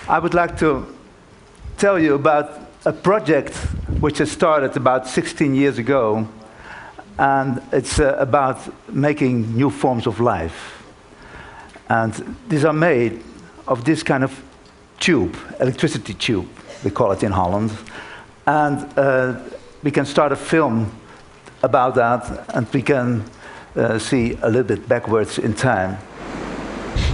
I would like to tell you about a project which has started about 16 years ago, and it's about making new forms of life. And these are made of this kind of tube, electricity tube, we call it in Holland. And we can start a film about that, and we can see a little bit backwards in time.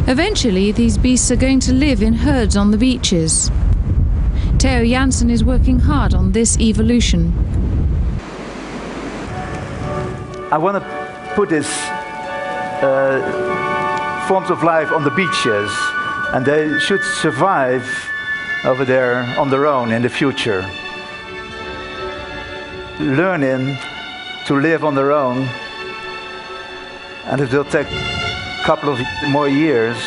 Eventually, these beasts are going to live in herds on the beaches. Theo Jansen is working hard on this evolution. I want to put these forms of life on the beaches, and they should survive over there on their own in the future. Learning to live on their own, and it will take a couple of more years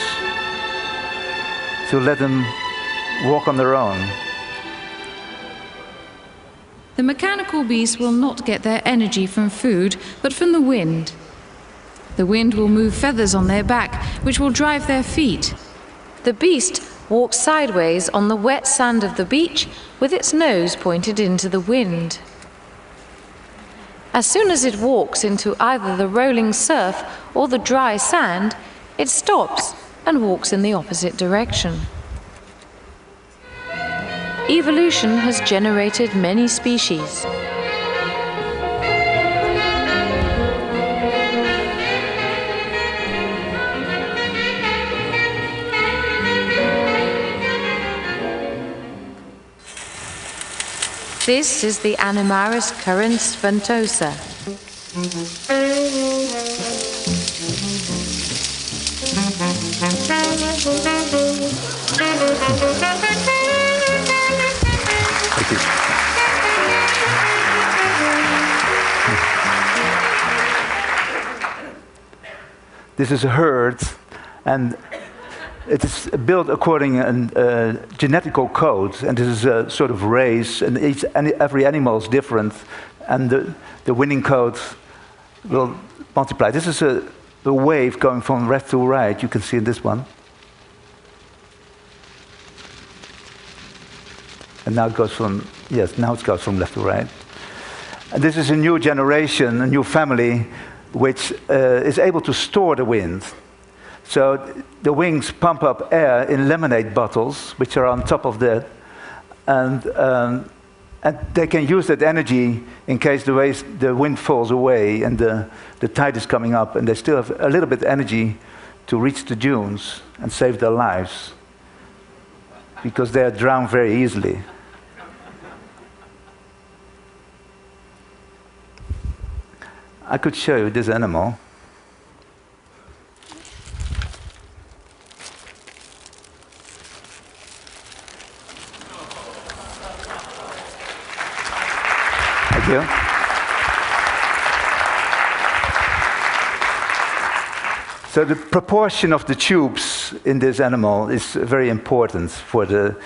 to let them walk on their own. The mechanical beasts will not get their energy from food, but from the wind. The wind will move feathers on their back, which will drive their feet. The beast walks sideways on the wet sand of the beach with its nose pointed into the wind. As soon as it walks into either the rolling surf or the dry sand, it stops and walks in the opposite direction. Evolution has generated many species. This is the Animaris currens ventosa. Thank you. This is a herd, and it is built according to genetical code, and this is a sort of race, and every animal is different, and the winning code will multiply. This is a wave going from left to right. You can see in this one. And now it goes from, yes, now it goes from left to right. And this is a new generation, a new family, which is able to store the wind. So the wings pump up air in lemonade bottles, which are on top of that, and they can use that energy in case the wind falls away and the tide is coming up, and they still have a little bit of energy to reach the dunes and save their lives, because they are drowned very easily. I could show you this animal. Thank you. So the proportion of the tubes in this animal is very important for the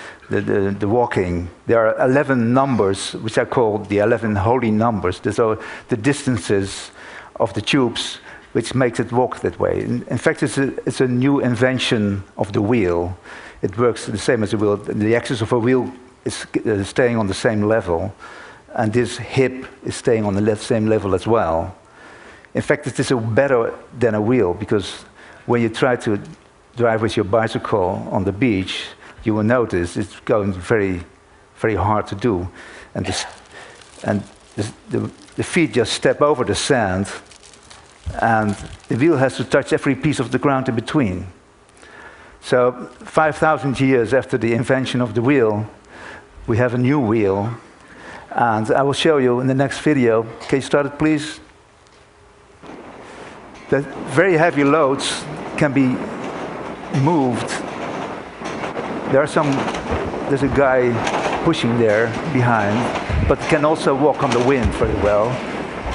walking. There are 11 numbers, which are called the 11 holy numbers. These are the distances of the tubes, which makes it walk that way. In fact, it's a new invention of the wheel. It works the same as a wheel. The axis of a wheel is staying on the same level, and this hip is staying on the same level as well. In fact, it is better than a wheel, because when you try to drive with your bicycle on the beach, you will notice it's going very, very hard to do. And the feet just step over the sand, and the wheel has to touch every piece of the ground in between. So 5,000 years after the invention of the wheel, we have a new wheel. And I will show you in the next video. Can you start it, please? That very heavy loads can be moved. There's a guy pushing there behind, but can also walk on the wind very well.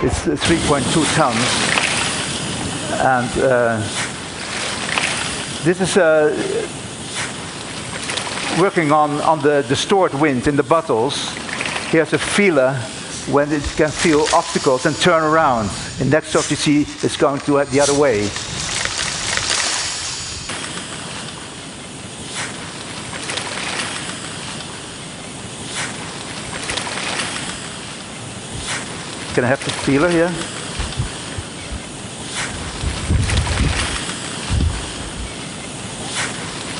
It's 3.2 tons. And this is working on the stored wind in the bottles. Here's a feeler when it can feel obstacles and turn around. And next shot you see it's going to the other way. Can I have the feeler here?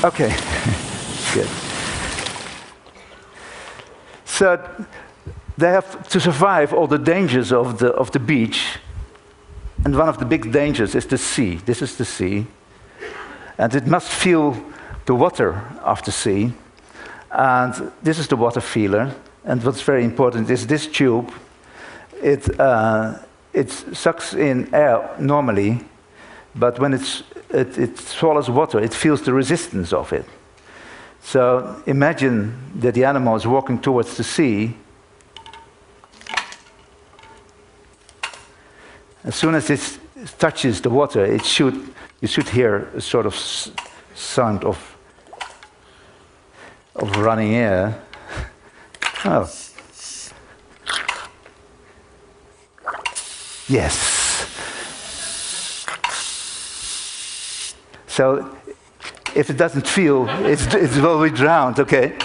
Okay, good. So they have to survive all the dangers of the beach, and one of the big dangers is the sea. This is the sea, and it must feel the water of the sea, and this is the water feeler. And what's very important is this tube. It sucks in air normally, but when it swallows water, it feels the resistance of it. So imagine that the animal is walking towards the sea. As soon as it touches the water, you should hear a sort of sound of running air. Oh. Yes. So if it doesn't feel, it will be drowned, okay?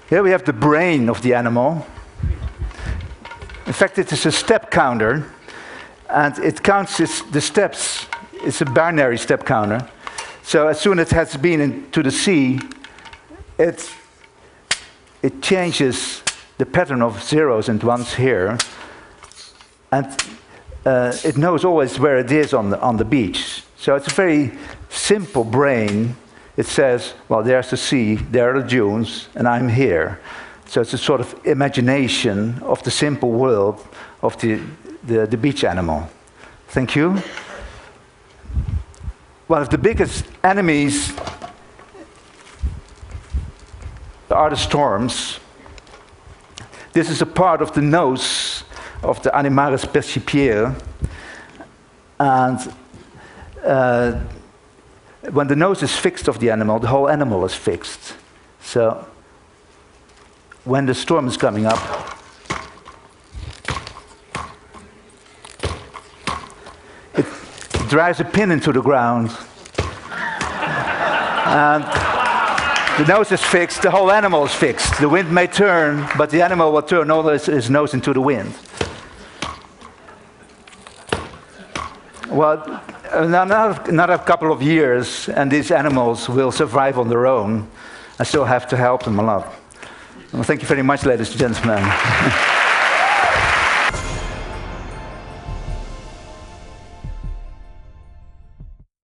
Here we have the brain of the animal. In fact, it is a step counter, and it counts the steps. It's a binary step counter. So as soon as it has been into the sea, it changes the pattern of zeros and ones here, and it knows always where it is on the beach. So it's a very simple brain. It says, well, there's the sea, there are the dunes, and I'm here. So it's a sort of imagination of the simple world of the beach animal. Thank you. One of the biggest enemies are the storms. This is a part of the nose of the Animaris percipiere. And when the nose is fixed of the animal, the whole animal is fixed. So when the storm is coming up, it drives a pin into the ground. And the nose is fixed, the whole animal is fixed. The wind may turn, but the animal will turn all his nose into the wind. Well, another couple of years, and these animals will survive on their own. I still have to help them a lot. Well, thank you very much, ladies and gentlemen.